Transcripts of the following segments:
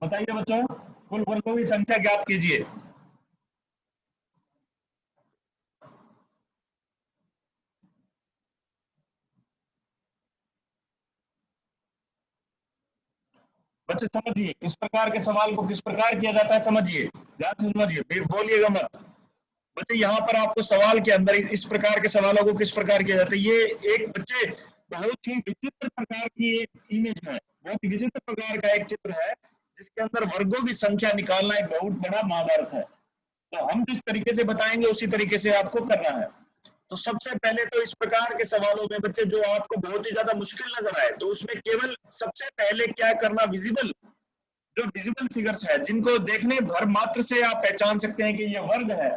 बताइए बच्चों, कुल वर्गों की संख्या ज्ञात कीजिए। बच्चे समझिए, इस प्रकार के सवाल को किस प्रकार किया जाता है, समझिए, ध्यान से समझिए, बोलिएगा मत। बच्चे यहाँ पर आपको सवाल के अंदर इस प्रकार के सवालों को किस प्रकार किया जाता है, ये एक बच्चे बहुत ही विचित्र प्रकार की एक इमेज है, बहुत ही विचित्र प्रकार का एक चित्र है, जिसके अंदर वर्गों की संख्या निकालना एक बहुत बड़ा महाभारत है। तो हम जिस तरीके से बताएंगे उसी तरीके से आपको करना है। तो सबसे पहले तो इस प्रकार के सवालों में बच्चे जो आपको बहुत ही ज्यादा मुश्किल नजर आए, तो उसमें केवल सबसे पहले क्या करना, विजिबल, जो विजिबल फिगर्स है जिनको देखने भर मात्र से आप पहचान सकते हैं कि ये वर्ग है,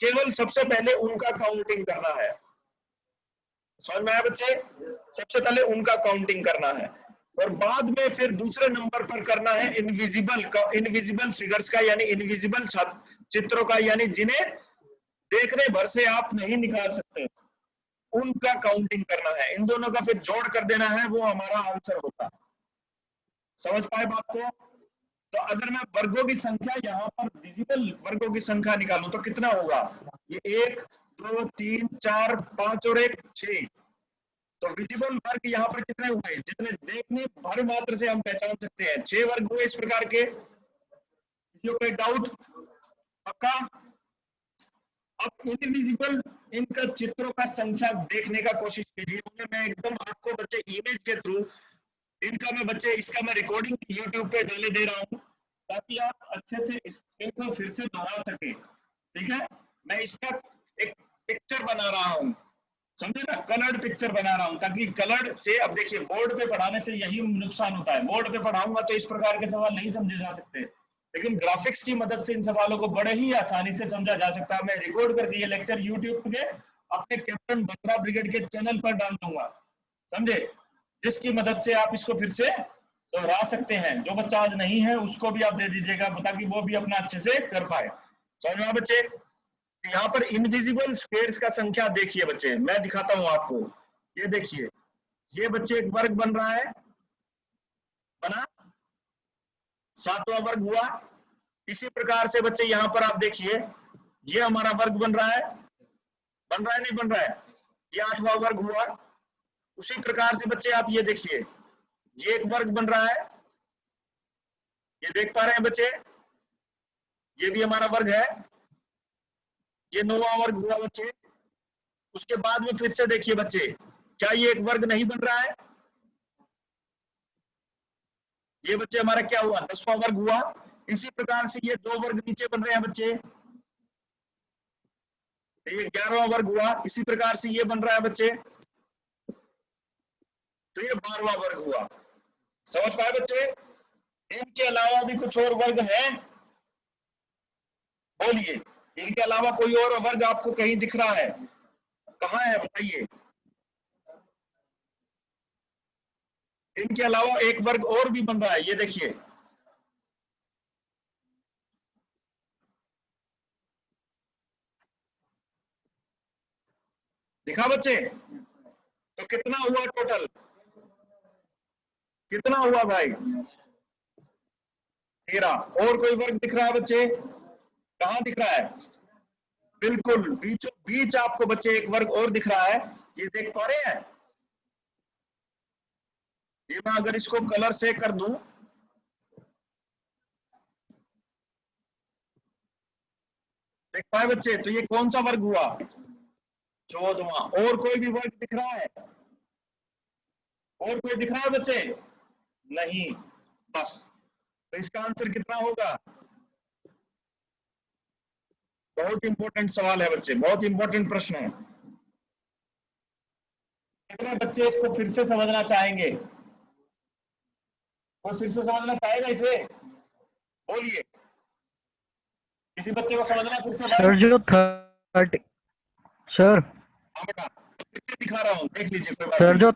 केवल सबसे पहले उनका काउंटिंग करना है। समझ में आया बच्चे? सबसे पहले उनका काउंटिंग करना है और बाद में फिर दूसरे नंबर पर करना है इनविजिबल फिगर्स का, यानी इनविजिबल चित्रों का, यानी जिन्हें देखने भर से आप नहीं निकाल सकते, उनका काउंटिंग करना है। इन दोनों का फिर जोड़ कर देना है, वो हमारा आंसर होगा। समझ पाए बात को? तो अगर मैं वर्गों की संख्या यहाँ पर विजिबल वर्गों की संख्या निकालूं तो कितना होगा, ये 1 2 3 4 5 और 1 6। तो विजिबल वर्ग यहाँ पर कितने हुए, जितने देखने भर मात्र से हम पहचान सकते हैं, 6 वर्ग हुए इस प्रकार के। किसी को कोई डाउट? पक्का? अब इनविजिबल इनका चित्रों का संख्या देखने का कोशिश कीजिए। मैं एकदम आपको बच्चे इमेज के थ्रू इनका मैं बच्चे इसका मैं रिकॉर्डिंग यूट्यूब पे डाले दे रहा हूँ, ताकि आप अच्छे से इसको फिर से दोहरा सके। ठीक है, मैं इसका एक पिक्चर बना रहा हूँ, समझे ना, कलर्ड पिक्चर बना रहा हूँ, ताकि कलर्ड से, अब देखिए बोर्ड पे पढ़ाने से यही नुकसान होता है, बोर्ड पे पढ़ाऊंगा तो इस प्रकार के सवाल नहीं समझे जा सकते, लेकिन ग्राफिक्स की मदद से इन सवालों को बड़े ही आसानी से समझा जा सकता है। मैं रिकॉर्ड करके ये लेक्चर यूट्यूब पे अपने कैप्टन बत्रा ब्रिगेड के चैनल पर डाल दूंगा, समझे, जिसकी मदद से आप इसको फिर से दोहरा सकते हैं। जो बच्चा आज नहीं है उसको भी आप दे दीजिएगा, ताकि वो भी अपना अच्छे से कर पाए। समझ में आया बच्चे? यहाँ पर इनविजिबल स्क्वायर्स का संख्या देखिए बच्चे, मैं दिखाता हूं आपको। ये देखिए, ये बच्चे एक वर्ग बन रहा है, बना, 7वां वर्ग हुआ। इसी प्रकार से बच्चे यहाँ पर आप देखिए, ये हमारा वर्ग बन रहा है, बन रहा है नहीं बन रहा है, ये 8वां वर्ग हुआ। उसी प्रकार से बच्चे आप ये देखिए, ये एक वर्ग बन रहा है, ये देख पा रहे हैं बच्चे, ये भी हमारा वर्ग है, ये 9वां वर्ग हुआ बच्चे। उसके बाद में फिर से देखिए बच्चे, क्या ये एक वर्ग नहीं बन रहा है, ये बच्चे हमारा क्या हुआ, 10वां वर्ग हुआ। इसी प्रकार से ये 2 वर्ग नीचे बन रहे हैं बच्चे, ये 11वां वर्ग हुआ। इसी प्रकार से ये बन रहा है बच्चे, तो ये 12वां वर्ग हुआ। समझ पाए बच्चे? इनके अलावा भी कुछ और वर्ग हैं, बोलिए, इनके अलावा कोई और वर्ग आपको कहीं दिख रहा है? कहाँ है बताइए? इनके अलावा एक वर्ग और भी बन रहा है, ये देखिए, दिखा बच्चे? तो कितना हुआ टोटल, कितना हुआ भाई? 13। और कोई वर्ग दिख रहा है बच्चे? कहाँ दिख रहा है? बिल्कुल बीचों बीच आपको बच्चे एक वर्ग और दिख रहा है, ये देख पा रहे हैं? ये मैं अगर इसको कलर से कर दूं, देख पाए बच्चे? तो ये कौन सा वर्ग हुआ? 14वां। और कोई भी वर्ग दिख रहा है? और कोई दिख रहा है बच्चे? नहीं, बस। तो इसका आंसर कितना होगा? बहुत इंपॉर्टेंट सवाल है बच्चे, बहुत इंपॉर्टेंट प्रश्न है। कितने बच्चे इसको फिर से समझना चाहेंगे? कोई फिर से समझना चाहेगा इसे? बोलिए, किसी बच्चे को समझना फिर से भाई? सर जो 30 सर हाँ बेटा, फिर से दिखा रहा हूँ, देख लीजिए, कोई बात सर नहीं। जो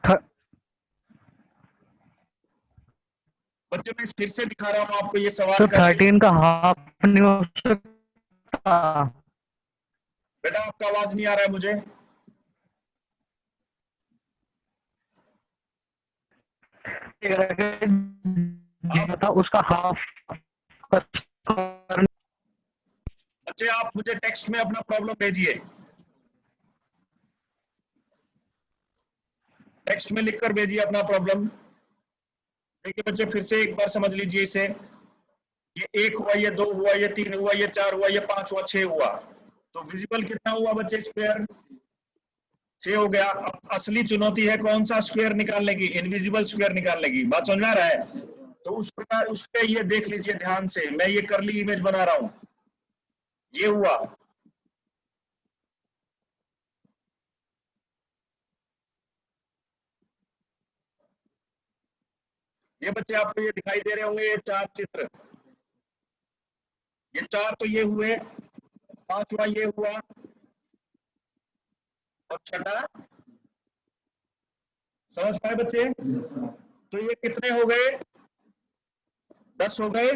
बच्चों मैं फिर से दिखा रहा हूँ आपको ये सवाल तो का। 13 का हाफ नहीं हो सकता? बेटा आपका आवाज नहीं आ रहा है मुझे। दिया था उसका हाफ कर। बच्चे आप मुझे टेक्स्ट में अपना प्रॉब्लम भेजिए, टेक्स्ट में लिखकर भेजिए अपना प्रॉब्लम। देखिए बच्चे फिर से एक बार समझ लीजिए इसे, ये 1 हुआ, ये 2 हुआ, ये 3 हुआ, ये 4 हुआ, ये 5 हुआ, 6 हुआ। तो विजिबल कितना हुआ बच्चे स्क्वायर? 6 हो गया। अब असली चुनौती है कौन सा स्क्वायर निकालने की? इनविजिबल स्क्वायर निकालने की। बात समझ में आ रहा है? तो उस प्रकार उस पे ये देख लीजिए ध्यान से, मैं ये करली इमेज बना रहा हूं, ये हुआ। ये बच्चे आपको ये दिखाई दे रहे होंगे, ये 4 चित्र, ये 4 तो ये हुए, 5वां ये हुआ, और छठा, समझ पाए बच्चे? तो ये कितने हो गए? 10 हो गए।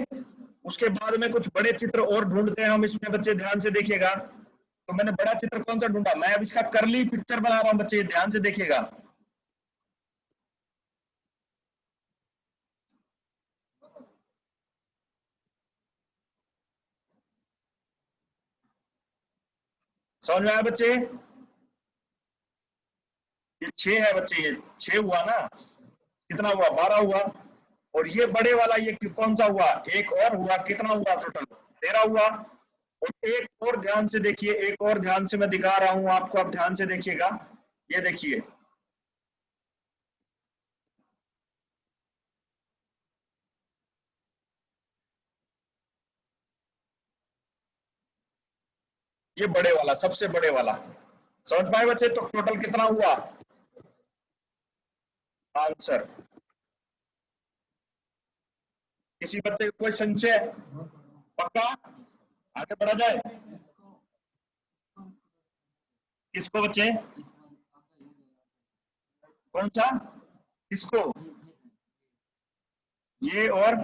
उसके बाद में कुछ बड़े चित्र और ढूंढते हैं हम इसमें बच्चे, ध्यान से देखिएगा। तो मैंने बड़ा चित्र कौन सा ढूंढा? मैं अब इसका करली पिक्चर बना रहा हूं बच्चे, ध्यान से देखिएगा। समझ में आया बच्चे? ये 6 है बच्चे, ये 6 हुआ ना, कितना हुआ? 12 हुआ। और ये बड़े वाला ये कौन सा हुआ? एक और हुआ, कितना हुआ टोटल? 13 हुआ। और एक और ध्यान से देखिए, एक और ध्यान से मैं दिखा रहा हूं आपको, आप ध्यान से देखिएगा। ये देखिए, ये बड़े वाला, सबसे बड़े वाला। समझ पाए बच्चे? तो टोटल कितना हुआ आंसर? किसी बच्चे को कोई संशय? पक्का? आगे बढ़ा जाए? किसको बच्चे? कौन सा? किसको? ये और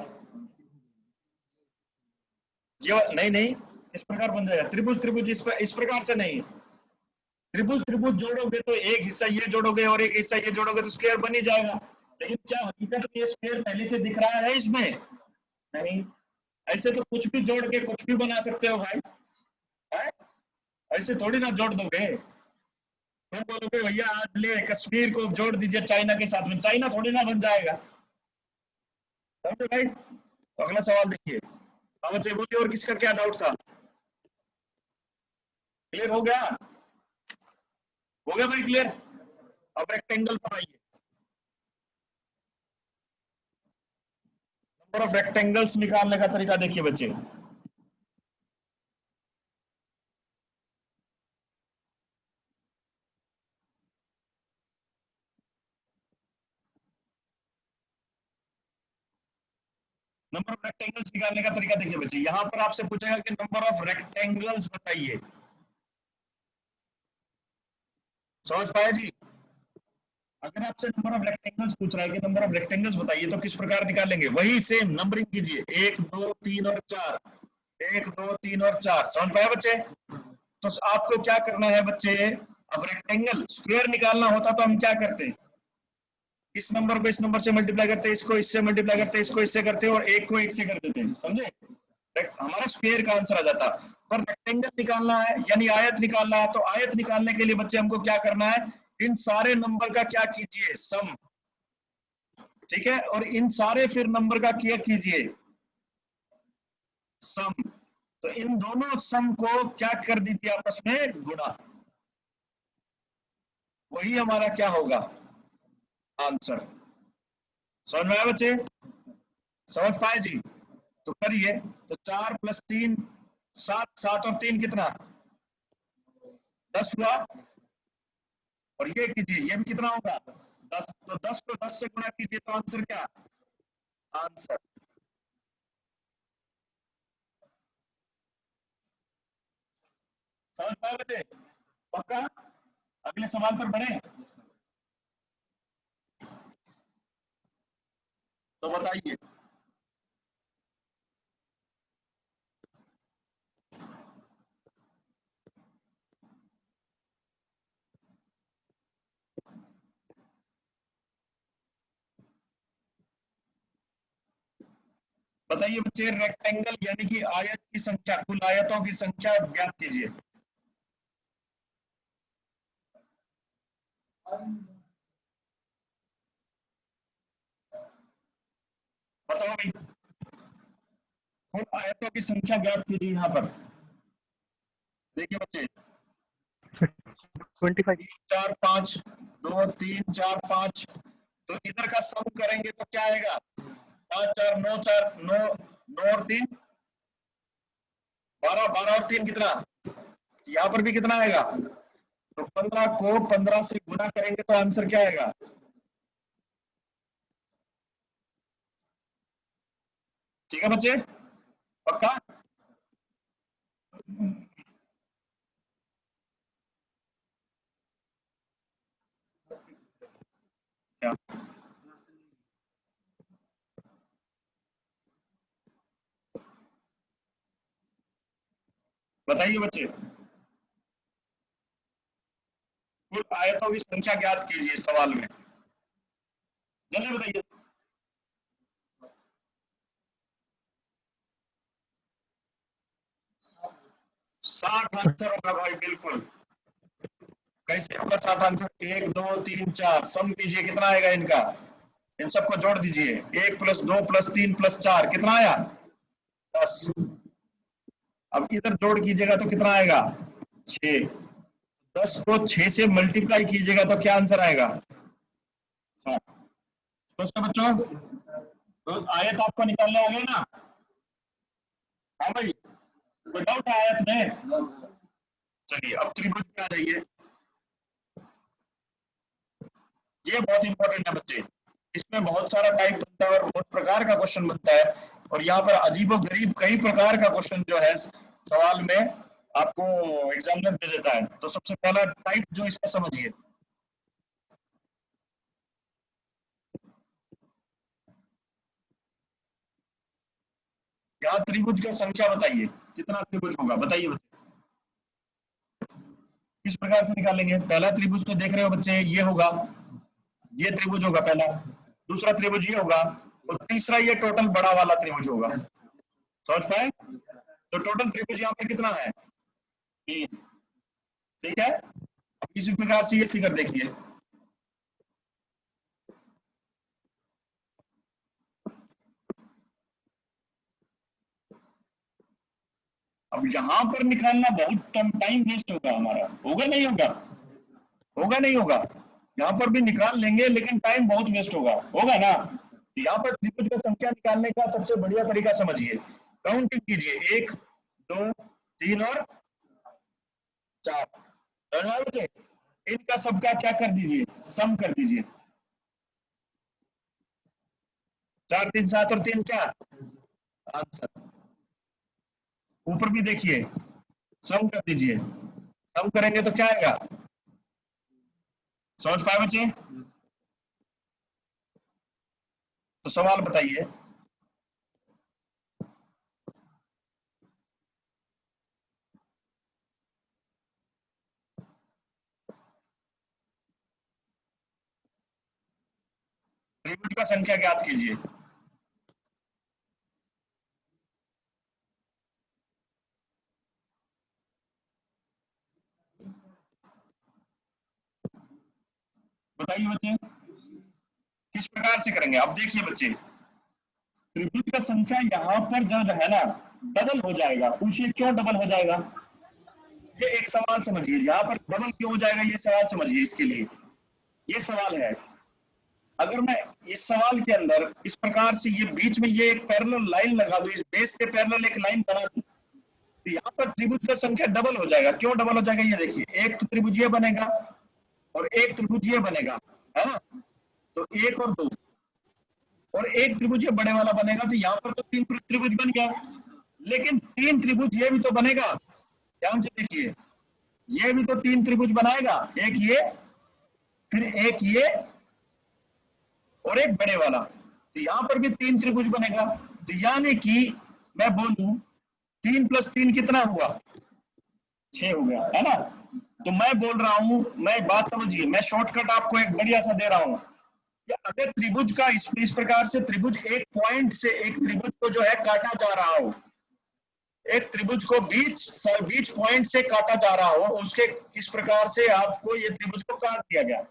ये नहीं नहीं, इस प्रकार बन जाएगा त्रिभुज। त्रिभुज इस प्रकार से नहीं, त्रिभुज त्रिभुज जोड़ोगे तो एक हिस्सा ये जोड़ोगे और एक हिस्सा ये जोड़ोगे तो स्क्वायर बन ही जाएगा। लेकिन क्या हकीकत में ये स्क्वायर पहले से दिख रहा है इसमें? नहीं। ऐसे तो कुछ भी जोड़ के कुछ भी बना सकते हो भाई, है? ऐसे थोड़ी ना जोड़ दोगे। तुम बोलोगे भैया आज ले कश्मीर को जोड़ दीजिए चाइना के साथ में, चाइना थोड़ी ना बन जाएगा। समझे भाई? तो अगला सवाल देखिए। हाँ बच्चे बोलिए, और किसका क्या डाउट था? क्लियर हो गया? हो गया भाई क्लियर? अब रेक्टेंगल पर आइए। नंबर ऑफ रेक्टेंगल्स निकालने का तरीका देखिए बच्चे। नंबर ऑफ रेक्टेंगल्स निकालने का तरीका देखिए बच्चे, यहां पर आपसे पूछेगा कि नंबर ऑफ रेक्टेंगल्स बताइए। समझ पाया जी? अगर आपसे नंबर ऑफ रेक्टेंगल्स पूछ रहा है कि नंबर ऑफ रेक्टेंगल्स बताइए, तो किस प्रकार निकालेंगे? वही सेम नंबरिंग कीजिए, 1 2 3 और 4, 1 2 3 और 4। समझ पाया बच्चे? तो आपको क्या करना है बच्चे? अब रेक्टेंगल स्क्वायर निकालना होता तो हम क्या करते? इस नंबर को इस नंबर से मल्टीप्लाई करते, इसको इससे मल्टीप्लाई करते, इसको इससे करते और एक को एक से कर देते हैं। समझे? हमारा स्क्वायर का आंसर आ जाता। पर रेक्टेंगल निकालना है यानी आयत निकालना है, तो आयत निकालने के लिए बच्चे हमको क्या करना है? इन सारे नंबर का क्या कीजिए? सम। ठीक है? और इन सारे फिर नंबर का क्या कीजिए? सम। तो इन दोनों सम को क्या कर दीजिए? आपस में गुणा। वही हमारा क्या होगा? आंसर। समझ में आया बच्चे? समझ पाए जी? तो करिए। तो 4 + 3 7, 7 और 3 कितना? 10 हुआ। और ये कीजिए, ये भी कितना होगा? 10। तो 10 को 10 से गुणा कीजिए तो आंसर क्या? आंसर। समझ पाए बच्चे? पक्का? अगले सवाल पर बढ़े? तो बताइए। बताइए बच्चे, रेक्टेंगल यानी कि आयत की संख्या, कुल आयतों की संख्या ज्ञात कीजिए। बताओ भाई, कुल आयतों की संख्या ज्ञात कीजिए यहाँ पर। देखिए बच्चे, 25। 4 5 2 3 4 5, तो इधर का सम करेंगे तो क्या आएगा? 5 4 9 4 9 9 और 3 12, 12 और 3 कितना? यहाँ पर भी कितना आएगा? तो 15 को 15 से गुना करेंगे तो आंसर क्या आएगा? ठीक है बच्चे, पक्का? क्या बताइए बच्चे, कुल आयतों की संख्या ज्ञात कीजिए सवाल में, जल्दी बताइए। 60 आंसर होगा भाई, बिल्कुल। कैसे होगा 60 आंसर? 1 2 3 4, सम कीजिए, कितना आएगा इनका? इन सबको जोड़ दीजिए, 1 प्लस 2 प्लस 3 प्लस 4, कितना आया? 10। अब इधर जोड़ कीजिएगा तो कितना आएगा? 6। 10 को 6 से मल्टीप्लाई कीजिएगा तो क्या आंसर आएगा? 7। तो बच्चों, तो आयत आपको निकालने आ गए ना? हाँ भाई, कोई डाउट है आयत में? चलिए अब त्रिभुज पे आ जाइए। ये बहुत इंपॉर्टेंट है बच्चे, इसमें बहुत सारा टाइप बनता है और बहुत प्रकार का क्वेश्चन बनता है, और यहाँ पर अजीबो गरीब कई प्रकार का क्वेश्चन जो है सवाल में आपको एग्जामिनर दे देता है। तो सबसे पहला टाइप जो इसका समझिए, यहाँ त्रिभुज का संख्या बताइए, कितना त्रिभुज होगा बताइए बच्चे। किस प्रकार से निकालेंगे? पहला त्रिभुज तो देख रहे हो बच्चे, ये होगा, ये त्रिभुज होगा पहला, दूसरा त्रिभुज ये होगा, और तीसरा ये टोटल बड़ा वाला त्रिभुज होगा। समझ पाए? तो टोटल त्रिभुज यहाँ पे कितना है? 3। ठीक है, अब इसी प्रकार से ये फिगर देखिए, अब यहाँ पर निकालना बहुत टाइम वेस्ट होगा हमारा, होगा नहीं होगा? होगा नहीं होगा? यहाँ पर भी निकाल लेंगे लेकिन टाइम बहुत वेस्ट होगा, होगा ना? तो यहाँ पर त्रिभुज का संख्या निकालने का सबसे बढ़िया तरीका समझिए, काउंटिंग कीजिए, 1 2 3 और 4। इनका सबका क्या कर दीजिए? सम कर दीजिए। 4 3 7 और 3 क्या आंसर? ऊपर भी देखिए, सम कर दीजिए, सम करेंगे तो क्या आएगा? समझ पाए बच्चे? तो सवाल बताइए। त्रिभुज का संख्या ज्ञात कीजिए। बताइए बच्चे, किस प्रकार से करेंगे? अब देखिए बच्चे, त्रिभुज का संख्या यहाँ पर जो है ना, डबल हो जाएगा। पूछिए क्यों डबल हो जाएगा? ये एक सवाल समझिए, यहाँ पर डबल क्यों हो जाएगा ये सवाल समझिए। इसके लिए ये सवाल है, अगर मैं इस सवाल के अंदर इस प्रकार से ये बीच में ये एक पैरेलल लाइन लगा दूं, इस बेस के पैरेलल एक लाइन बना दूं, तो यहाँ पर त्रिभुज का संख्या डबल हो जाएगा। क्यों डबल हो जाएगा ये देखिए, एक तो त्रिभुज ये बनेगा और एक त्रिभुज ये बनेगा, है ना? तो 1 और 2 और एक त्रिभुज ये बड़े वाला बनेगा, तो यहाँ पर तो 3 त्रिभुज बन गया, लेकिन 3 त्रिभुज ये भी तो बनेगा। ध्यान से देखिए, ये भी तो 3 त्रिभुज बनाएगा, एक ये, फिर एक ये और एक बड़े वाला, तो यहाँ पर भी 3 त्रिभुज बनेगा। तो यानी कि मैं बोलूं 3 + 3 कितना हुआ? 6 हो गया, है ना? तो मैं बोल रहा हूं, मैं बात समझिए, मैं शॉर्टकट आपको एक बढ़िया सा दे रहा हूं, या अगर त्रिभुज का इस प्रकार से त्रिभुज एक पॉइंट से एक त्रिभुज को जो है काटा जा रहा हो, एक त्रिभुज को बीच पॉइंट से काटा जा रहा हो, उसके इस प्रकार से आपको ये त्रिभुज को काट दिया गया,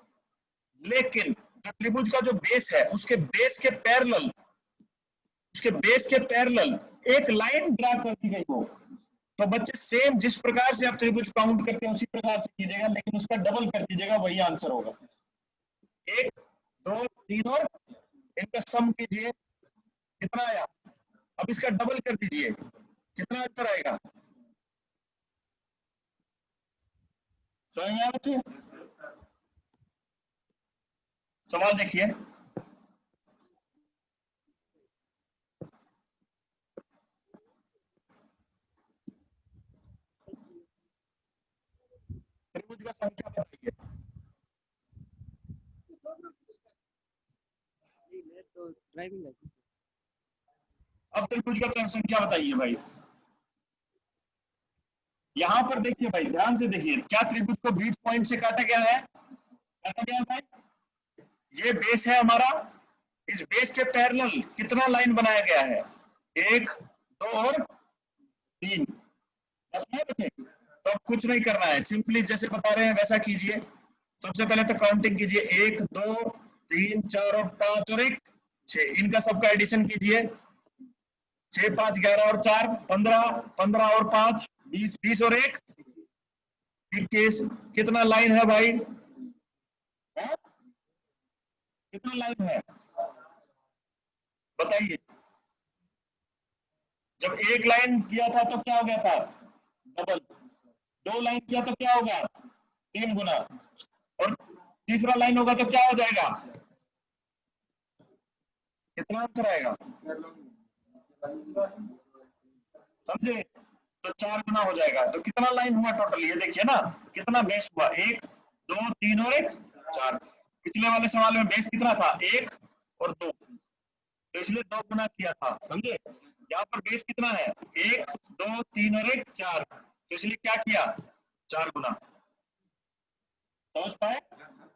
लेकिन जो त्रिभुज का जो बेस है उसके बेस के पैरेलल एक लाइन ड्रा कर दी गई हो, तो बच्चे सेम जिस प्रकार से आप त्रिभुज काउंट करते हैं उसी प्रकार से कीजिएगा, लेकिन उसका डबल कर दीजिएगा, वही आंसर होगा। 1 2 3 और इनका सम कीजिए, कितना आया? अब इसका डबल कर दीजिए, कितना आंसर आएगा? समझ में आया बच्चे? सवाल देखिए, त्रिभुज का संख्या बताइए। अब त्रिभुज का संख्या बताइए भाई। यहां पर देखिए भाई, ध्यान से देखिए, क्या त्रिभुज को बीच पॉइंट से काटा गया है? काटा गया है भाई। ये बेस है हमारा, इस बेस के पैरेलल कितना लाइन बनाया गया है? 1 2 और 3, बस है बच्चे। तो अब कुछ नहीं करना है, सिंपली जैसे बता रहे हैं वैसा कीजिए। सबसे पहले तो काउंटिंग कीजिए, 1 2 3 4 और 5 और 1 6, इनका सबका एडिशन कीजिए। 6 5 11 और 4 15, 15 और 5 20, 20 और 1 21। कितना लाइन है भाई? है? कितना लाइन है बताइए? जब एक लाइन किया था तो क्या हो गया था? डबल। 2 लाइन किया तो क्या होगा? 3 गुना। और तीसरा लाइन होगा तो क्या हो जाएगा? कितना आंसर आएगा? समझे? तो 4 गुना हो जाएगा। तो कितना लाइन हुआ टोटल, ये देखिए ना, कितना बेस हुआ? 1 2 3 और 1 4। पिछले वाले सवाल में बेस कितना था? 1 और 2, तो इसलिए 2 गुना किया था, समझे? यहाँ पर बेस कितना है? 1 2 3 और 1 4, तो इसलिए क्या किया? 4 गुना। समझ पाए?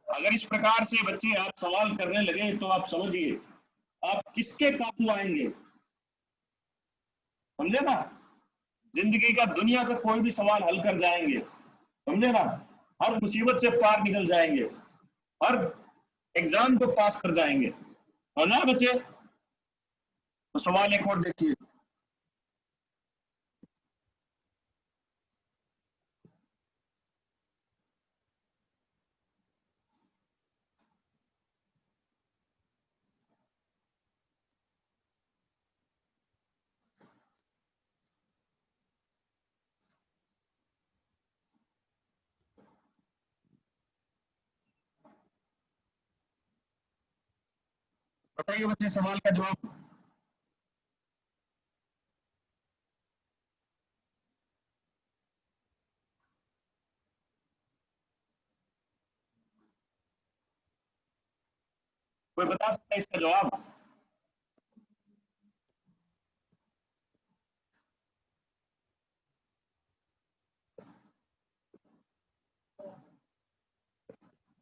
अगर इस प्रकार से बच्चे आप सवाल करने लगे तो आप समझिए आप किसके काबू आएंगे। समझे ना? जिंदगी का दुनिया का कोई भी सवाल हल कर जाएंगे, समझे ना? हर मुसीबत से पार निकल जाएंगे, हर एग्जाम को पास कर जाएंगे। समझा बच्चे? तो सवाल एक और देखिए, बताइए बच्चे सवाल का जवाब। कोई बता सकता है इसका जवाब?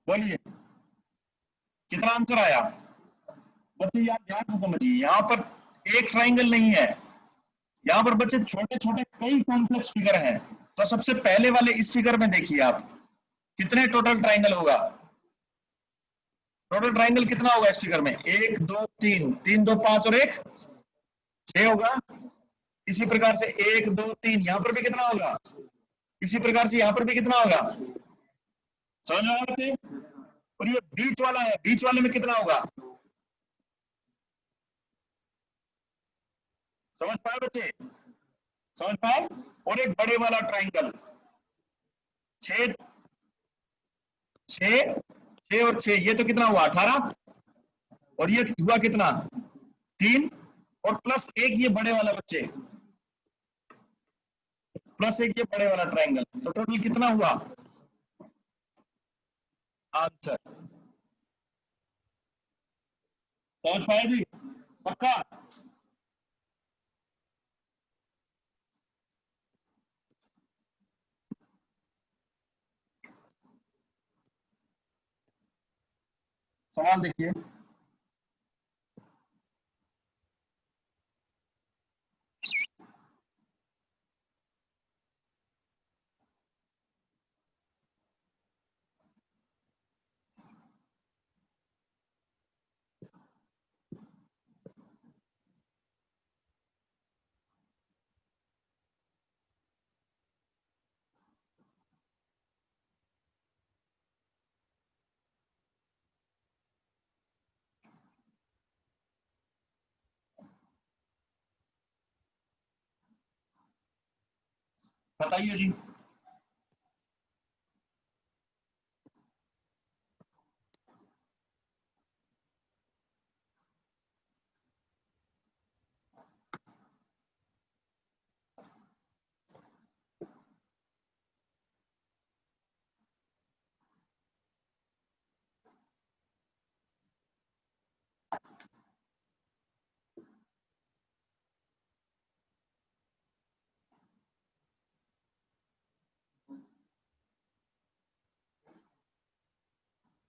बोलिए, कितना आंसर आया? बच्चे यार ध्यान से समझिए, यहाँ पर एक ट्राइंगल नहीं है, यहाँ पर बच्चे छोटे छोटे कई कॉम्प्लेक्स फिगर हैं। तो सबसे पहले वाले इस फिगर में देखिए आप, कितने टोटल ट्राइंगल होगा? टोटल ट्राइंगल कितना होगा इस फिगर में? 1 2 3, 3 2 5 और 1 6 होगा। इसी प्रकार से 1 2 3, यहाँ पर भी कितना होगा? इसी प्रकार से यहाँ पर भी कितना होगा? समझ में आया बच्चे? और ये बीच वाला है, बीच वाले में कितना होगा? समझ पाए बच्चे? समझ पाए? और एक बड़े वाला ट्राइंगल, 6 6 6 और 6, ये तो कितना हुआ? 18। और ये हुआ कितना? 3। और प्लस 1 ये बड़े वाला बच्चे, प्लस 1 ये बड़े वाला ट्राइंगल, तो टोटल कितना हुआ आंसर? समझ पाए जी? पक्का? सवाल देखिए, बताइए जी।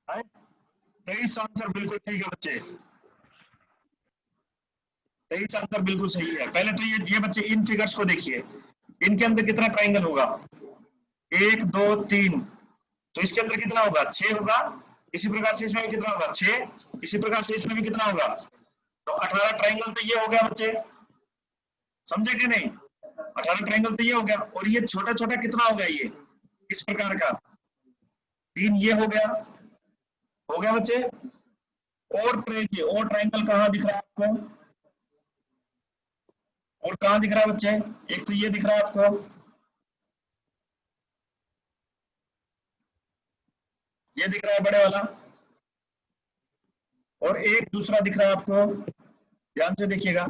है? 23 आंसर बिल्कुल ठीक है बच्चे। 23 आंसर बिल्कुल सही है। पहले तो ये बच्चे इन फिगर्स को देखिए, इनके अंदर कितना ट्राइंगल होगा? 1 2 3। तो इसके अंदर कितना होगा? 6 होगा। इसी प्रकार से इसमें भी कितना होगा? 6। इसी प्रकार से इसमें भी कितना होगा? तो 18 ट्राइंगल तो ये हो गया बच्चे, समझे कि नहीं? 18 ट्राइंगल तो ये हो गया। और ये छोटा छोटा कितना हो गया? ये इस प्रकार का 3 ये हो गया बच्चे। और देखिए, और ट्राइंगल कहाँ दिख रहा है आपको? और कहाँ दिख रहा है बच्चे? एक तो ये दिख रहा है आपको, ये दिख रहा है बड़े वाला, और एक दूसरा दिख रहा है आपको, ध्यान से देखिएगा,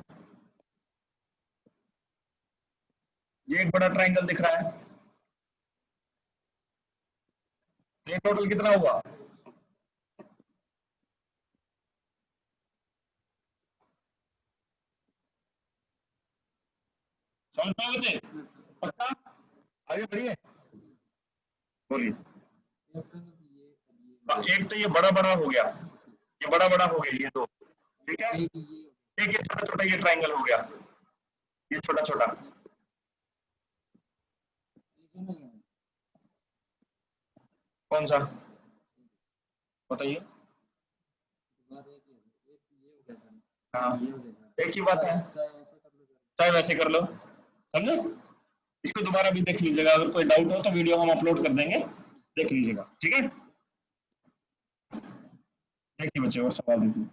ये एक बड़ा ट्राइंगल दिख रहा है। ये टोटल कितना हुआ? समझ पाए बच्चे? पक्का? आगे बढ़िए, बोलिए। एक तो ये बड़ा बड़ा हो गया, ये बड़ा बड़ा हो गया, ये दो, ठीक है। एक ये छोटा छोटा ये ट्राइंगल हो गया, ये छोटा छोटा। कौन सा? बताइए। हाँ, एक ही बात है, चाहे वैसे कर लो, समझे? इसको दोबारा भी देख लीजिएगा, अगर कोई डाउट हो तो वीडियो हम अपलोड कर देंगे, देख लीजिएगा, ठीक है। देखिए बच्चे, और सवाल देखिए।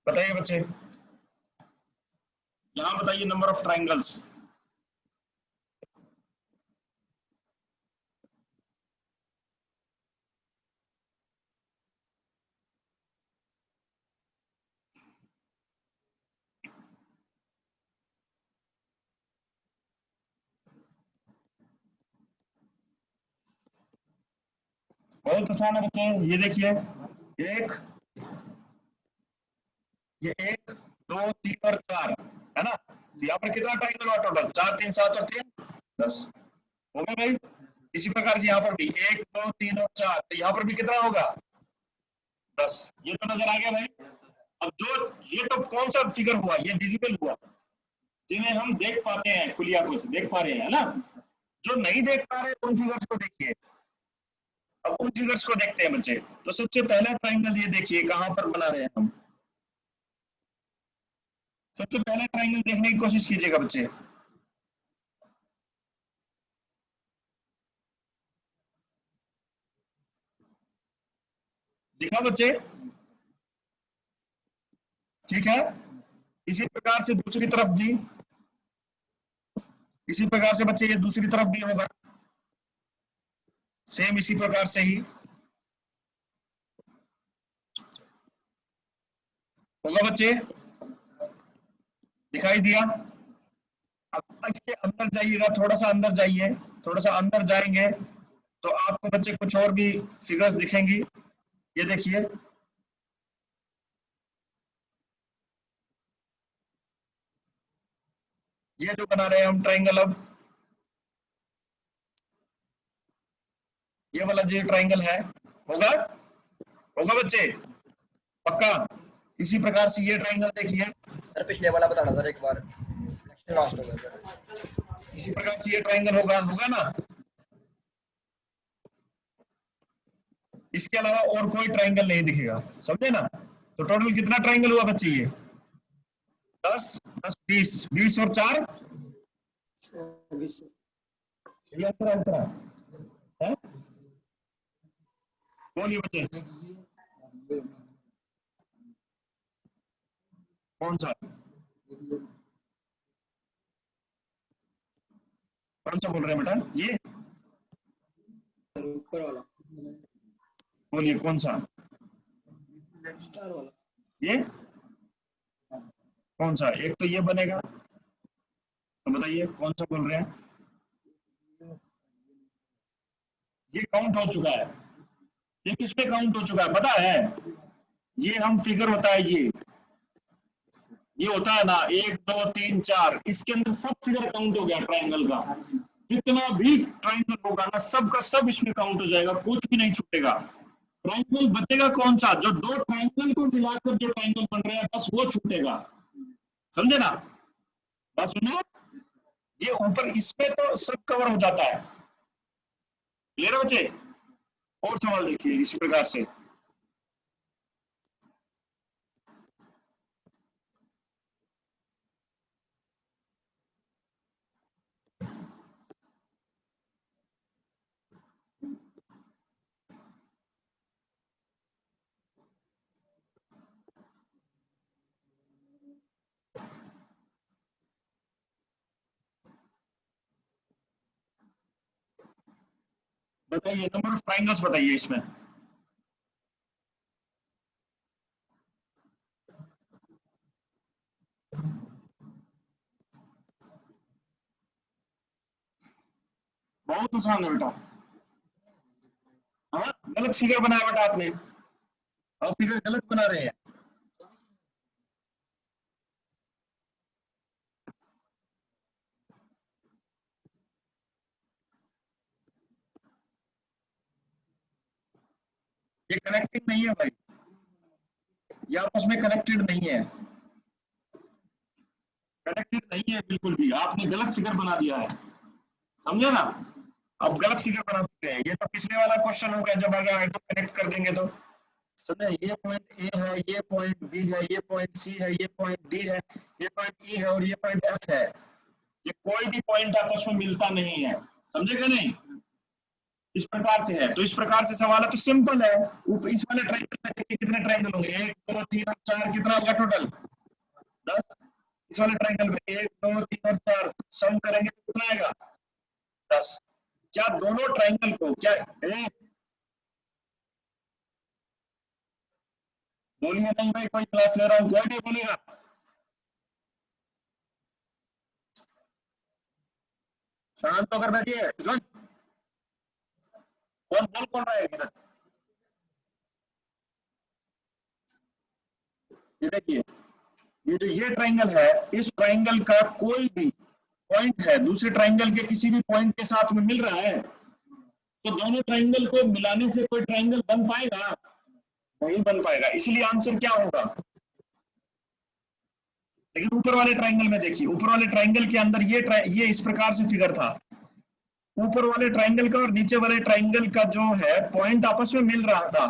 बताइए बच्चे, यहाँ बताइए नंबर ऑफ ट्राइंगल्स। बहुत आसान है बच्चे, ये देखिए, एक, ये 1 2 3 और 4 है ना। तो यहाँ पर कितना ट्राइंगल हुआ टोटल? 4 3 7 और 3 10 हो गए भाई। इसी प्रकार से यहाँ पर भी 1 2 3 और 4, तो यहाँ पर भी कितना होगा? 10। ये तो नजर आ गया भाई। अब जो ये तो कौन सा फिगर हुआ? ये विजिबल हुआ, जिन्हें हम देख पाते हैं, खुली आंखों से देख पा रहे हैं ना। जो नहीं देख पा रहे उन फिगर्स को देखिए। अब उन फिगर्स को देखते हैं बच्चे। तो सबसे पहला ट्राइंगल ये देखिए, कहां पर बना रहे हैं हम। सबसे पहले ट्राइंगल देखने की कोशिश कीजिएगा बच्चे। दिखा बच्चे? ठीक है। इसी प्रकार से दूसरी तरफ भी, इसी प्रकार से बच्चे ये दूसरी तरफ भी होगा, सेम इसी प्रकार से ही होगा बच्चे। दिखाई दिया? अब इसके अंदर जाइएगा, थोड़ा सा अंदर जाइए, थोड़ा सा अंदर जाएंगे तो आपको बच्चे कुछ और भी फिगर्स दिखेंगी। ये देखिए, ये जो बना रहे हैं हम ट्राइंगल, अब ये वाला जो ट्राइंगल है, होगा? होगा बच्चे? पक्का? इसी प्रकार से ये ट्राइंगल देखिए। सर पिछले वाला बताना सर एक बार। इसी प्रकार से ये ट्राइंगल होगा होगा ना। इसके अलावा और कोई ट्राइंगल नहीं दिखेगा, समझे ना। तो टोटल कितना ट्राइंगल हुआ बच्चे ये 10 10 20 20 और 4 ये आंसर है। बोलिए बच्चे कौन सा बोल रहे हैं बेटा, ये ऊपर वाला बोलिए कौन सा, स्टार वाला। ये कौन सा, एक तो ये बनेगा, तो बताइए कौन सा बोल रहे हैं। ये काउंट हो चुका है, ये किसमें काउंट हो चुका है पता है, ये हम फिगर होता है, ये होता है ना 1 2 3 4, इसके अंदर सब फिगर काउंट हो गया ट्राइंगल का। जितना भी ट्राइंगल होगा ना सबका सब इसमें काउंट हो जाएगा, कुछ भी नहीं छूटेगा। ट्राइंगल बचेगा कौन सा, जो दो ट्राइंगल को मिलाकर जो ट्राइंगल बन रहे हैं बस वो छूटेगा, समझे ना। बस सुनो, ये ऊपर इसमें तो सब कवर हो जाता है, क्लियर है बच्चे। और सवाल देखिए इसी प्रकार से, बताइए नंबर ऑफ ट्राइंगल्स बताइए इसमें। बहुत आसान है बेटा। हाँ गलत फिगर बनाया बेटा आपने, और फिगर गलत बना रहे हैं। ये कनेक्टेड नहीं है भाई, ये आपस में कनेक्टेड नहीं है, कनेक्टेड नहीं है बिल्कुल भी, आपने गलत फिगर बना दिया है, समझे ना। अब गलत फिगर बना चुके हैं, ये तो पिछले वाला क्वेश्चन हो गया, जब आगे तो कनेक्ट कर देंगे तो समझे। ये पॉइंट ए है, ये पॉइंट बी है, ये पॉइंट सी है, ये पॉइंट डी है, ये पॉइंट ई है और ये पॉइंट एफ है। ये कोई भी पॉइंट आपस में मिलता नहीं है, समझेगा नहीं, इस प्रकार से है। तो इस प्रकार से सवाल है तो सिंपल है। ऊपर इस वाले ट्रायंगल में देखिए कितने ट्रायंगल होंगे, 1 2 3 और 4, कितना होगा टोटल 10। इस वाले ट्रायंगल में 1 2 3 और 4 सम करेंगे तो कितना आएगा 10। क्या दोनों ट्रायंगल को क्या बोलिए नहीं भाई, कोई क्लास ले रहा हूँ, कोई नहीं बोलेगा, शांत होकर बैठिए। सुन कौन रहा है इधर, ये देखिए, ये जो ये ट्रायंगल है, इस ट्रायंगल का कोई भी पॉइंट है दूसरे ट्रायंगल के किसी भी पॉइंट के साथ में मिल रहा है, तो दोनों ट्रायंगल को मिलाने से कोई ट्रायंगल बन पाएगा, नहीं बन पाएगा। इसलिए आंसर क्या होगा। लेकिन ऊपर वाले ट्रायंगल में देखिए, ऊपर वाले ट्रायंगल के अंदर ये इस प्रकार से फिगर था, ऊपर वाले ट्रायंगल का और नीचे वाले ट्रायंगल का जो है पॉइंट आपस में मिल रहा था,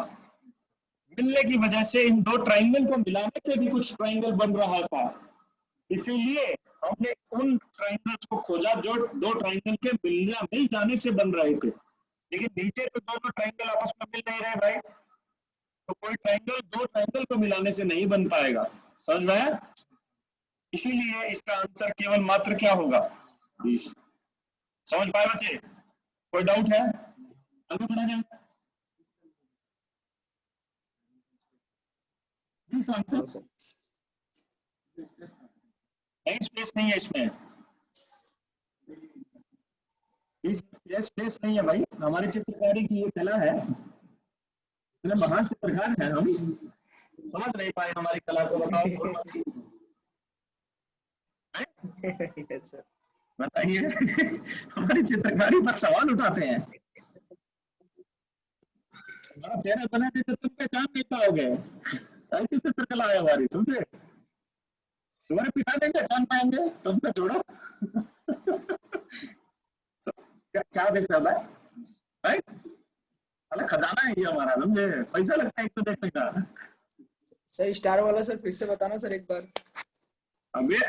मिलने की वजह से इन दो ट्रायंगल को मिलाने से भी कुछ ट्रायंगल बन रहा था। इसीलिए हमने उन ट्रायंगल्स को खोजा जो दो ट्रायंगल के मिल जाने से बन रहे थे। लेकिन नीचे तो दोनों ट्रायंगल आपस में मिल नहीं रहे भाई, तो कोई ट्रायंगल दो ट्रायंगल को मिलाने से नहीं बन पाएगा, समझ में आया। इसीलिए इसका आंसर केवल मात्र क्या होगा 20। समझ पाए बच्चे, कोई डाउट है, आगे बढ़ा जाए। 20 आंसर नहीं, स्पेस नहीं है इसमें, स्पेस नहीं है भाई। हमारी चित्रकारी की ये कला है, इतने महान चित्रकार हैं हम, समझ नहीं पाए हमारी कला को, बताओ बताइए हमारी चित्रकारी पर सवाल उठाते हैं। हमारा चेहरा बना देते तुम पहचान नहीं पाओगे, ऐसी चित्रकला है हमारी, समझे। तुम्हारे पिता देंगे जान पाएंगे तुम तो छोड़ो। क्या क्या देख रहा है भाई? अरे खजाना है ये हमारा, समझे? पैसा लगता है इसको देखने का। सर स्टार वाला सर फिर से बताना सर एक बार। अब ये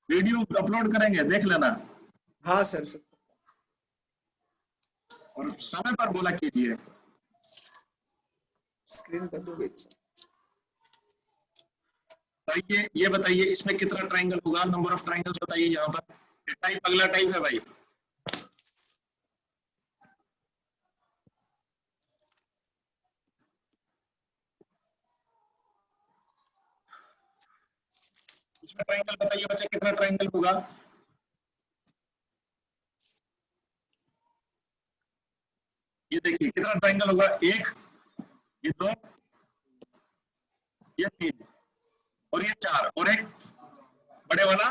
वीडियो अपलोड करेंगे, देख लेना। हाँ सर। और समय पर बोला कीजिए। स्क्रीन कर दोगे सर? ये बताइए इसमें कितना ट्रायंगल होगा? नंबर ऑफ ट्रायंगल्स बताइए यहाँ पर। ये टाइप अगला टाइप है भाई। इसमें ट्रायंगल बताइए बच्चे, कितना ट्रायंगल होगा? ये देखिए कितना ट्रायंगल होगा। एक, ये दो, ये तीन, और ये चार, और एक बड़े वाला।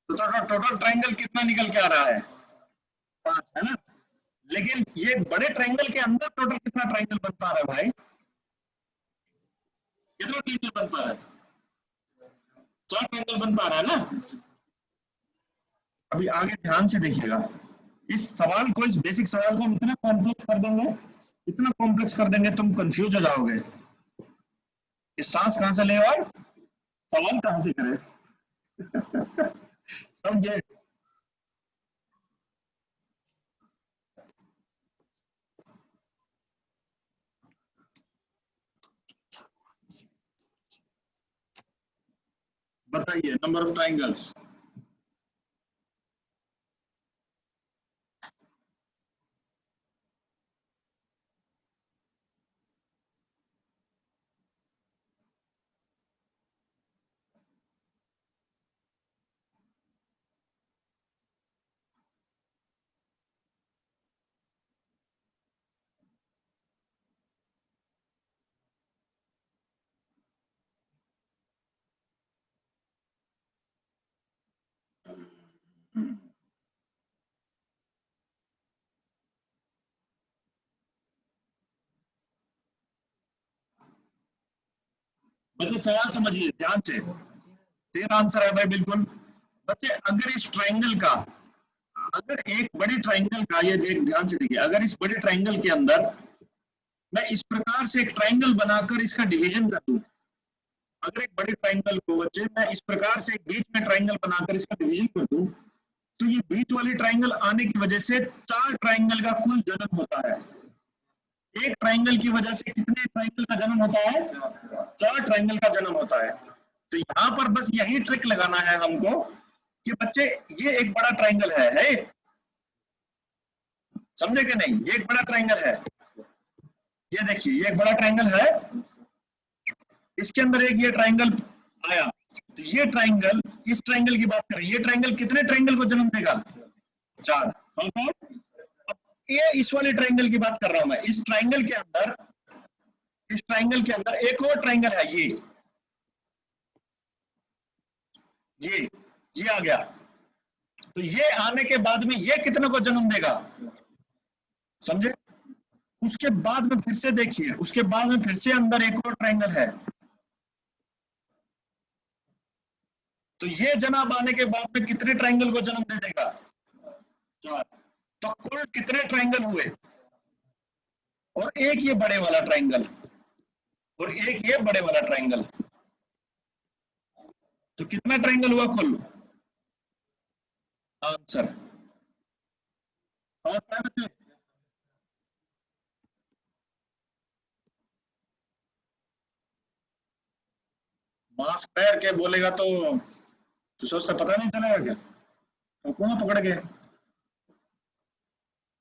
तो टोटल ट्रायंगल कितना निकल के आ रहा है? 5, है ना? लेकिन ये बड़े ट्रायंगल के अंदर टोटल कितना ट्रायंगल बन पा रहा है भाई? कितना ट्रायंगल बन पा रहा है? 4 ट्रायंगल बन पा रहा है ना? अभी आगे ध्यान से देखिएगा। इस सवाल को, इस बेसिक सवाल को हम इतना कॉम्प्लेक्स कर देंगे, इतना कॉम्प्लेक्स कर देंगे, तुम कंफ्यूज हो जाओगे कि सांस कहां से ले और सवाल कहां से करे। समझे? बताइए नंबर ऑफ ट्रायंगल्स। बच्चे सवाल समझिए ध्यान से। 3 आंसर है भाई, बिल्कुल। बच्चे अगर इस ट्रायंगल का, अगर एक बड़े ट्रायंगल का, ये ध्यान से देखिए, अगर इस बड़े ट्रायंगल के अंदर मैं इस प्रकार से एक ट्रायंगल बनाकर इसका डिवीजन कर दूं, अगर एक बड़े ट्रायंगल को बच्चे मैं इस प्रकार से बीच में ट्रायंगल बनाकर इसका डिवीजन कर दूं, तो ये बीच वाली ट्रायंगल आने की वजह से 4 ट्रायंगल का कुल जन्म होता है। एक ट्रायंगल की वजह से कितने ट्रायंगल का जन्म होता है? 4 ट्रायंगल का जन्म होता है। तो यहाँ पर बस यही ट्रिक लगाना है हमको कि बच्चे ये एक बड़ा ट्रायंगल है? समझे कि नहीं? ये एक बड़ा ट्रायंगल है। ये देखिए ये एक बड़ा ट्रायंगल है, इसके अंदर एक ये ट्रायंगल आया, तो ये ट्रायंगल, इस ट्रायंगल की बात करें, ये ट्रायंगल कितने ट्रायंगल को जन्म देगा? 4। अब ये इस वाले ट्रायंगल की बात कर रहा हूं मैं। इस ट्रायंगल के अंदर, इस ट्रायंगल के अंदर एक और ट्रायंगल है, ये आ गया। तो ये आने के बाद में ये कितने को जन्म देगा? समझे? उसके बाद में फिर से देखिए, उसके बाद में फिर से अंदर एक और ट्रायंगल है, तो ये जनाब आने के बाद में कितने ट्रायंगल को जन्म दे देगा? 4। तो कुल कितने ट्रायंगल हुए? और एक ये बड़े वाला ट्रायंगल, और एक ये बड़े वाला ट्रायंगल, तो कितना ट्रायंगल हुआ कुल? आंसर समझ पाए बच्चे? मास्क पहन के बोलेगा तो सोचता पता नहीं चलेगा क्या? ठोकूंगा पकड़ के,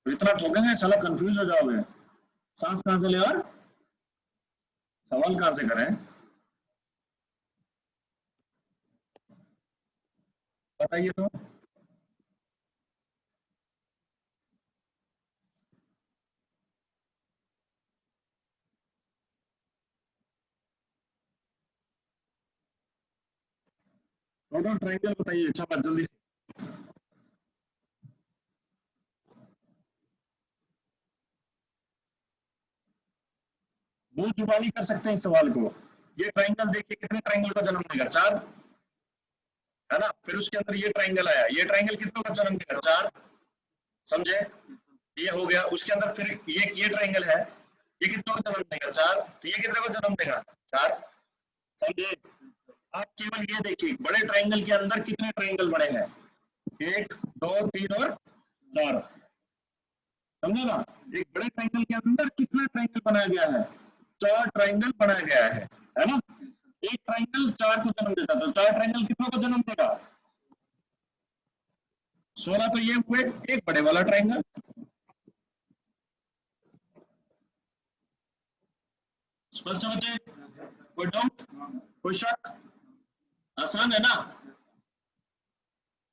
तो इतना ठोकेंगे साला कंफ्यूज हो जाओगे। सांस कहां से ले और सवाल कहां से करें? बताइए तो। टोटल ट्रायंगल बताइए, अच्छा जल्दी से। मुंह जुबानी कर सकते हैं इस सवाल को। ये ट्रायंगल देखिए कितने ट्रायंगल का जन्म देगा? 4। है ना। फिर उसके अंदर ये ट्राइंगल आया, ये ट्राइंगल कितनों का जन्म देगा? 4, समझे, ये हो गया। उसके अंदर फिर ये ट्राइंगल है, ये कितनों का जन्म देगा? 4। तो ये कितने को जन्म देगा? 4, समझे। आप केवल ये देखिए बड़े ट्राइंगल के अंदर कितने ट्राइंगल बने हैं, 1 2 3 और 4, समझे ना। एक बड़े ट्राइंगल के अंदर कितना ट्राइंगल बनाया गया है? 4 ट्राइंगल बनाया गया है ना। एक ट्राइंगल 4 को जन्म देता, तो 4 ट्राइंगल कितनों को जन्म देगा? 16। तो ये हुए एक बड़े वाला ट्राइंगल। स्पष्ट है बच्चे? कोई डाउट, कोई शक? आसान है ना,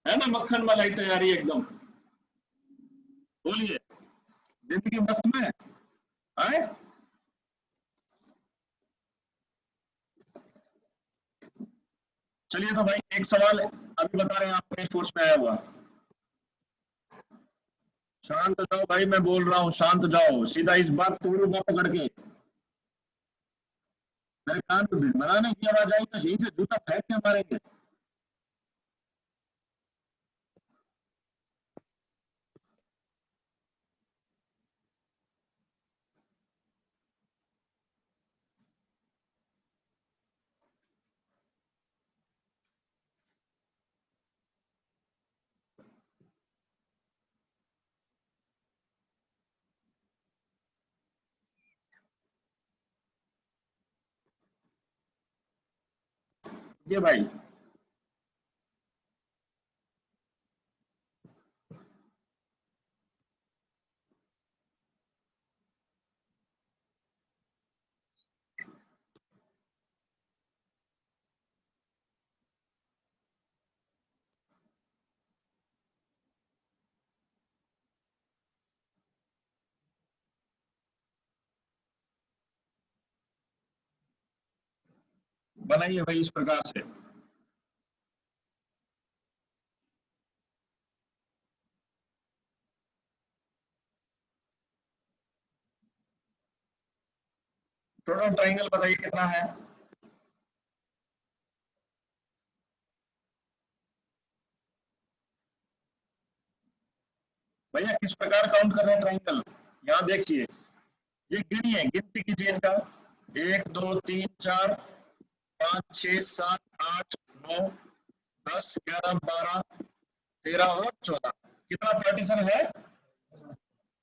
है ना। मक्खन मलाई तैयारी एकदम। बोलिए, जिंदगी मस्त में आए। चलिए तो भाई एक सवाल अभी बता रहे हैं आपको, फोर्स में आया हुआ। शांत जाओ भाई, मैं बोल रहा हूँ, शांत जाओ, सीधा इस बात तोड़ूंगा पकड़ के। मेरे कान में भिड़मड़ाने की आवाज आई तो यहीं से जूता फेंक के मारेंगे। ये भाई बनाइए भाई इस प्रकार से। टोटल ट्राइंगल बताइए कितना है? भैया किस प्रकार काउंट कर रहे हैं ट्राइंगल? यहाँ देखिए, ये गिनिए, गिनती कीजिए इनका। 1 2 3 4 5 6 7 8 9 10 11 12 13 और 14। कितना पार्टीशन है?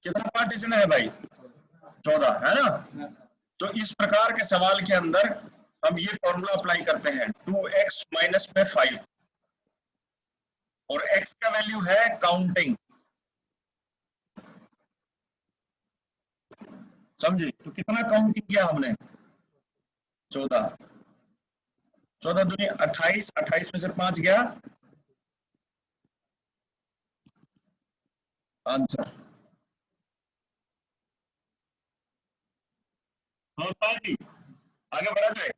कितना पार्टीशन है भाई? 14 है ना। तो इस प्रकार के सवाल के अंदर हम ये फॉर्मूला अप्लाई करते हैं, 2x माइनस में 5, और x का वैल्यू है काउंटिंग, समझे। तो कितना काउंटिंग किया हमने? 14। 14 दूनी 28, 28 में से 5 गया, आंसर। हाँ जी, आगे बढ़ा जाए।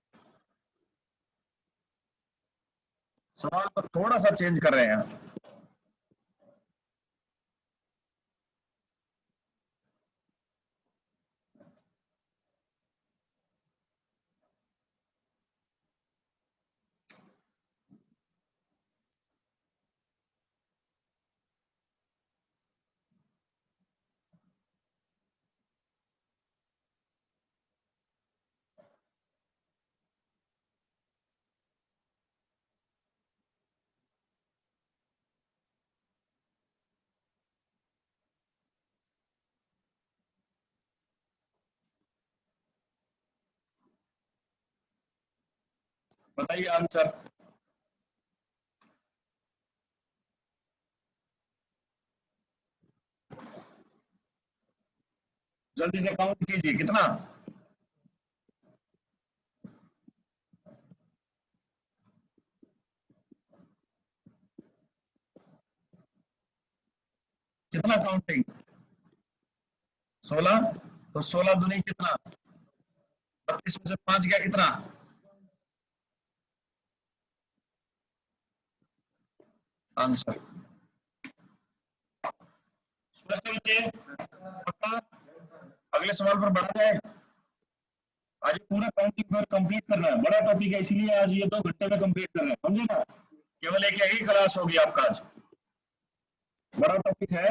सवाल को थोड़ा सा चेंज कर रहे हैं। बताइए आंसर। जल्दी से काउंट कीजिए, कितना? कितना काउंटिंग? 16। तो 16 दूनी कितना? 32 में से 5 गया, कितना? आंसर। स्पष्ट है बच्चे? पक्का? अगले सवाल पर बढ़ा जाए। आज ये पूरा काउंटिंग पर कंप्लीट करना है, बड़ा टॉपिक है, इसीलिए आज ये 2 घंटे में कंप्लीट कर रहे हैं, समझे ना। केवल एक यही क्लास होगी आपका आज, बड़ा टॉपिक है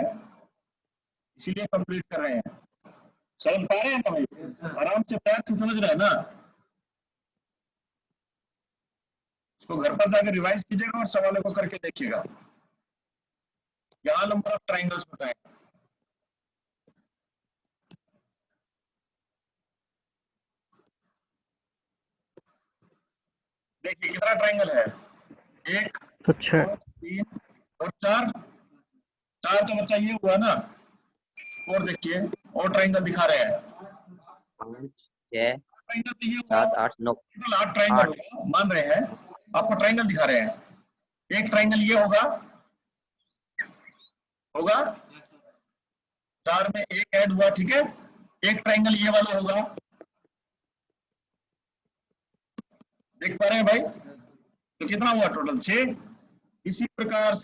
इसीलिए कंप्लीट कर रहे हैं। समझ पा रहे हैं ना भाई? आराम से प्यार से समझ रहे हैं ना? इसको घर पर जाकर रिवाइज कीजिएगा और सवालों को करके देखिएगा। यहाँ नंबर ऑफ ट्राइंगल्स बताएं। देखिए कितना ट्राइंगल है, 1 अच्छा 2 3 और 4। 4 तो बच्चा ये हुआ ना। और देखिए और ट्राइंगल दिखा रहे हैं। 5 6 ट्राइंगल तो ये हुआ, 7 8 9 टोटल 8 ट्राइंगल होगा, मान रहे हैं आपको ट्राइंगल दिखा रहे हैं। एक ट्राइंगल ये होगा, होगा 4 में 1 ऐड हुआ, ठीक है। एक ट्राइंगल ये वाला होगा, देख पा रहे हैं भाई? तो कितना हुआ टोटल 6। इसी प्रकार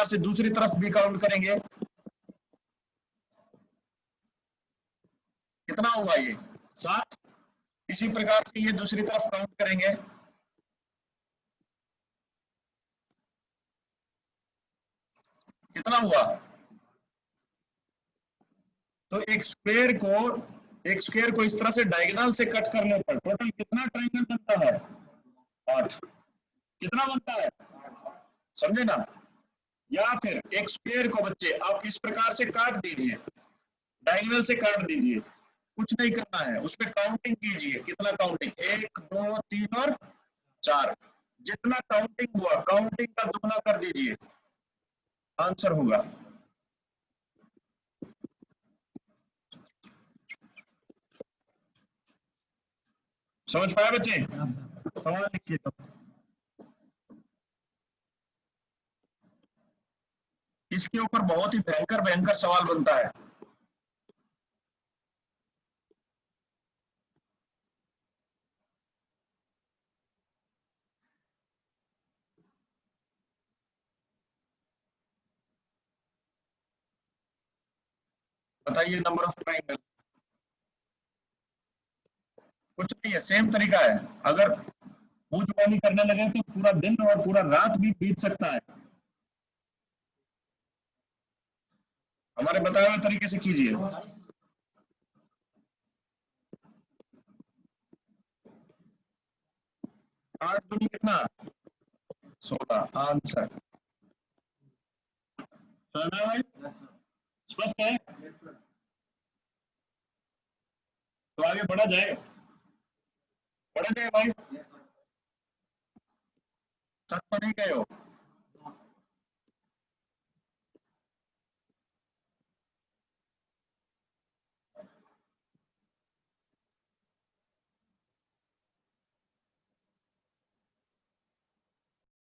से दूसरी तरफ भी काउंट करेंगे, कितना हुआ ये 7। इसी प्रकार से ये दूसरी तरफ काउंट करेंगे, कितना हुआ। तो एक स्क्वायर को इस तरह से डायगोनल से कट करने पर टोटल कितना ट्राइंगल बनता है? 8। कितना बनता है, समझे ना? या फिर एक स्क्वायर को बच्चे आप इस प्रकार से काट दीजिए, डायगोनल से काट दीजिए, कुछ नहीं करना है, उसमें काउंटिंग कीजिए। कितना काउंटिंग, 1 2 3 और 4। जितना काउंटिंग हुआ काउंटिंग का दुगना कर दीजिए, आंसर होगा। समझ पाए बच्चे? सवाल लिखिए तो। इसके ऊपर बहुत ही भयंकर भयंकर सवाल बनता है। बताइए नंबर ऑफ ट्राइंगल। कुछ नहीं है, सेम तरीका है। अगर मुंह जुबानी करने लगे तो पूरा दिन और पूरा रात भी बीत सकता है। हमारे बताए हुए तरीके से कीजिए। 8 दूनी कितना, 16, आंसर। समझ में आया भाई? स्पष्ट है? तो आगे बढ़ा जाए, बढ़ा जाए भाई। सच तो नहीं गए हो?